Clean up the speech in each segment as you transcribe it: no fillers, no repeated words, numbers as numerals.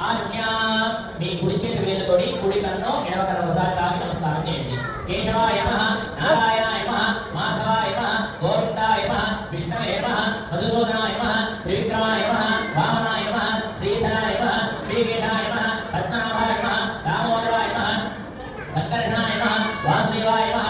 ఆజ్ఞా మీ కుడి చేతి వేలుతోటి కుడి కన్ను ఎడమ కన్ను ఒకసారి తాకి నమస్కారం చేయండి. కేశవాయ నమః, నారాయణాయ నమః, మాధవాయ నమః, గోవిందాయ నమః, విష్ణవే నమః, మధుసూదనాయ నమః, త్రివిక్రమాయ నమః, వామనాయ నమః, శ్రీధరాయ నమః, శ్రీకేశాయ నమః, పద్మనాభాయ నమః, దామోదరాయ నమః, సంకర్షణాయ నమః, వాసుదేవాయ నమః,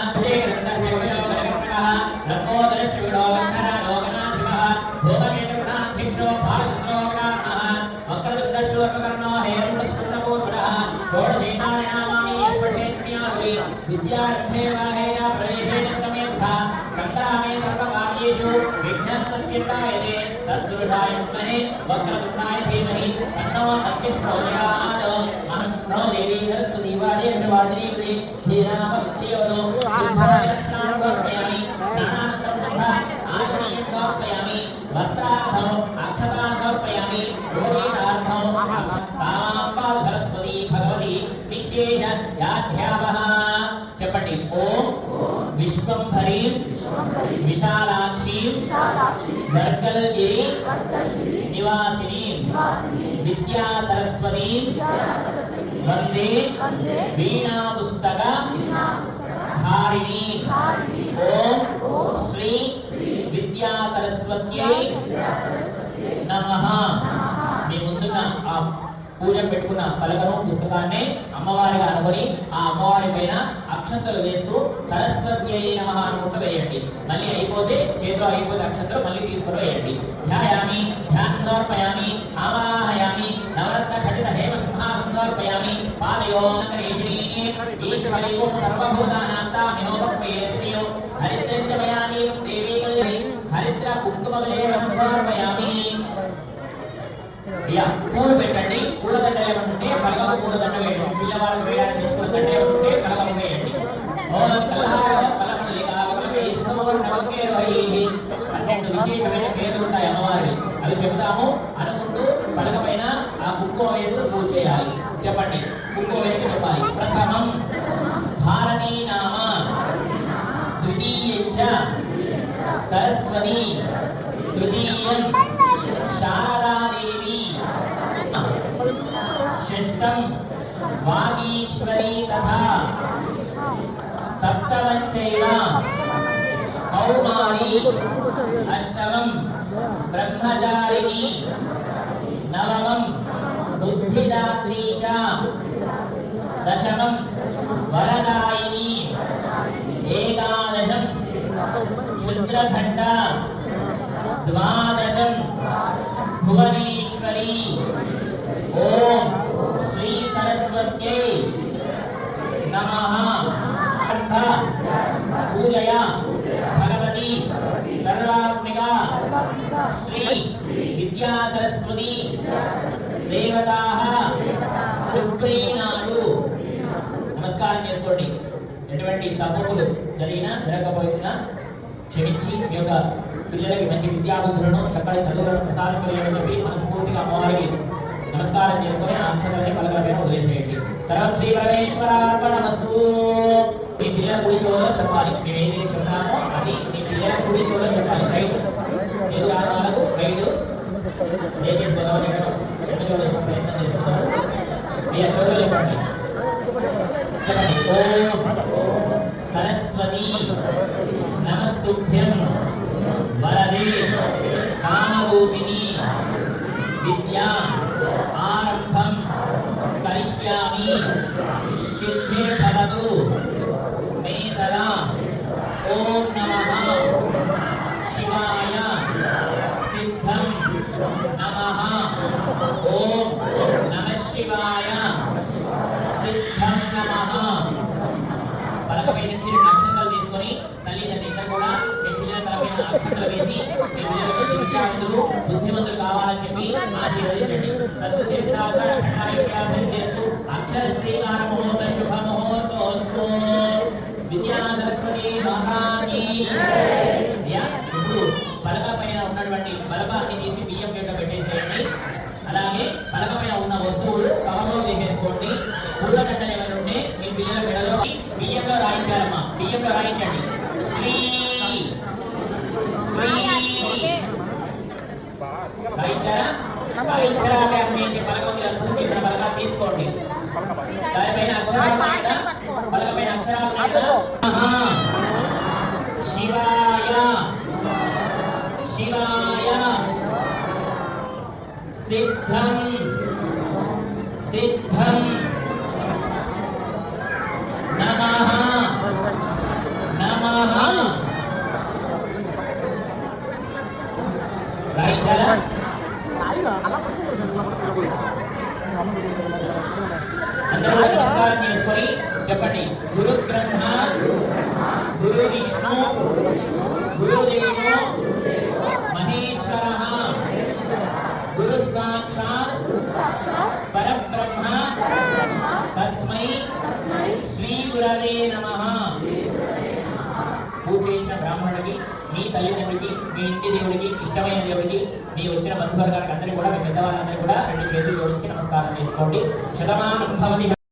చెప్పండి. ఓం విశ్వంభరీ విశాలాక్షి వర్గల్గిరి నివాసిని విద్యా సరస్వతి వందే వీణా పుస్తక ధారిణి. ఓం శ్రీ విద్యా సరస్వత్యై నమః. మీ ముందున్న ఆ పూజ పెట్టుకున్న పలకను పుస్తకాన్ని అమ్మవారిగా అనుకొని ఆ అమ్మవారి పైన అక్షంతలు వేస్తూ సరస్వత్యై నమః అనుకుంటూ వేయండి. మళ్ళీ అయిపోతే చేతిలో అయిపోతే అక్షంతలు మళ్ళీ తీసుకొని వేయండి. ధ్యాయామి ధ్యానోర్పయామి ఆవాహయామి నవరత్న ఖండిత హేమ సింహాసనోర్పయామి పాదయోకరేషిణీ ఈశ్వరీ సర్వభూతానాం తామినోపక్వేశ్వరీ హరిద్రంజమయామి దేవీ హరిద్ర కుంకుమలేవం సమర్పయామి. పూలు పెట్టండి. పూలదండ ఏమంటే పలకము పూలదండ వేయండి. పిల్లవాళ్ళకి వేయడానికి తెచ్చుకున్న దండ ఏమంటే పలకము వేయండి. పన్నెండు విశేషమైన పేర్లు ఉంటాయి అమ్మవారి, అవి చెప్తాము అనుకుంటూ పలక పైన ఆ కుంకుమ వేస్తూ పూజ చేయాలి. చెప్పండి. కుంకుమ వేస్తూ చెప్పాలి. ప్రథమం భారతీ నామ ద్వితీయంచ సరస్వతి తృతీయం శారదాదేవి షష్టం వాగీశ్వరీ తథా సప్తమం చైవ కౌమారీ అష్టమం బ్రహ్మచారిణి నవమం బుద్ధిదాత్రీ చ దశమం వరదాయిని ఏకాదశం క్షుద్రఖండ ద్వాదశం భువనేశ్వరీ. ఓం శ్రీ సరస్వత్యై నమః. పూజయా భగవతి సర్వాత్మిక శ్రీ విద్యా సరస్వతి దేవతాః సుప్రీనాడు. నమస్కారం చేసుకోండి. ఎటువంటి తప్పులు జరిగినా జరగకపోయినా క్షమించి మీ యొక్క పిల్లలకి మంచి విద్యాబుద్ధులను చక్కటి చదువులను ప్రసాదించలేమని చెప్పి మనస్ఫూర్తిగా అమ్మవారికి నమస్కారం చేసుకొని ఆ అక్షరాన్ని పలకలపైన వదిలేసేయండి. సర్వం శ్రీ పరమేశ్వరార్పణమస్తు. మీ పిల్లల కుడి చెవులో చెప్పాలి. మేము ఏదైతే చెప్తామో అది మీ పిల్లల కుడి చెవులో చెప్పాలి. రైట్ ఏది రాని వాళ్ళకు రైట్ ఏ చేసుకోదామని రెండు చెవులు వేసుకుని ప్రయత్నం చేస్తున్నారు. మీ చెవులో చెప్పండి. చెప్పండి. ఓం సరస్వతి నమస్తుభ్యం వరదే కామరూపిణి విద్యా ఆరంభం కరిష్యామి సిద్ధే భవతు మే సదా. ఓం నమః శివాయ సిద్ధం నమః. ఓం నమః శివాయ సిద్ధం నమః. పలకపై నుంచి అక్షంతలు తీసుకొని తల్లిదండ్రులు ఇద్దరు కూడా మీ పిల్లల తలపైన అక్షంతలు వేసి మీ పిల్లలకు విద్యావంతులు బుద్ధిమంతులు కావాలని చెప్పి ఆశీర్వదించండి. సద్బుద్ధిస్తూ అక్షర శ్రీకార ముహూర్త శుభ ముహూర్తోస్తు. విద్యా సరస్వతి మహారాణి. ఇప్పుడు పలక పైన ఉన్నటువంటి బలపాన్ని తీసి బియ్యం యొక్క పెట్టేసేయండి. అలాగే పలక పైన ఉన్న వస్తువులు కవర్లో వేసేసుకోండి. పూలగడ్డలు ఏమైనా ఉంటే మీ పిల్లల మెడలో బియ్యంలో రాయించాలమ్మా. బియ్యంలో రాయించండి. శ్రీ శ్రీ రాయించారా? అక్షరాలు అన్నింటి పలకం పూజ చేసిన పలక తీసుకోండి. దానిపైన అక్షరాలు పలకపైన అక్షరాలు శివాయ శివాయ సిద్ధం సిద్ధం నమః నమః. రైట్ కదా? అందరూ నమస్కారం చేసుకొని చెప్పండి. గురు బ్రహ్మ గురు విష్ణు గురుదేవో మహేశ్వరః గురు సాక్షాత్ పరబ్రహ్మ తస్మై శ్రీ గురవే నమః. పూజ చేసిన బ్రాహ్మణుడికి, మీ తల్లిదండ్రులకి, మీ ఇంటి దేవుడికి, ఇష్టమైన దేవుడికి, మీ వచ్చిన బంధువర్గానికి అందరికీ కూడా, మీ పెద్దవాళ్ళందరికీ కూడా 2 చేతులు జోడించి నమస్కారం చేసుకోండి. శతమానం భవతి.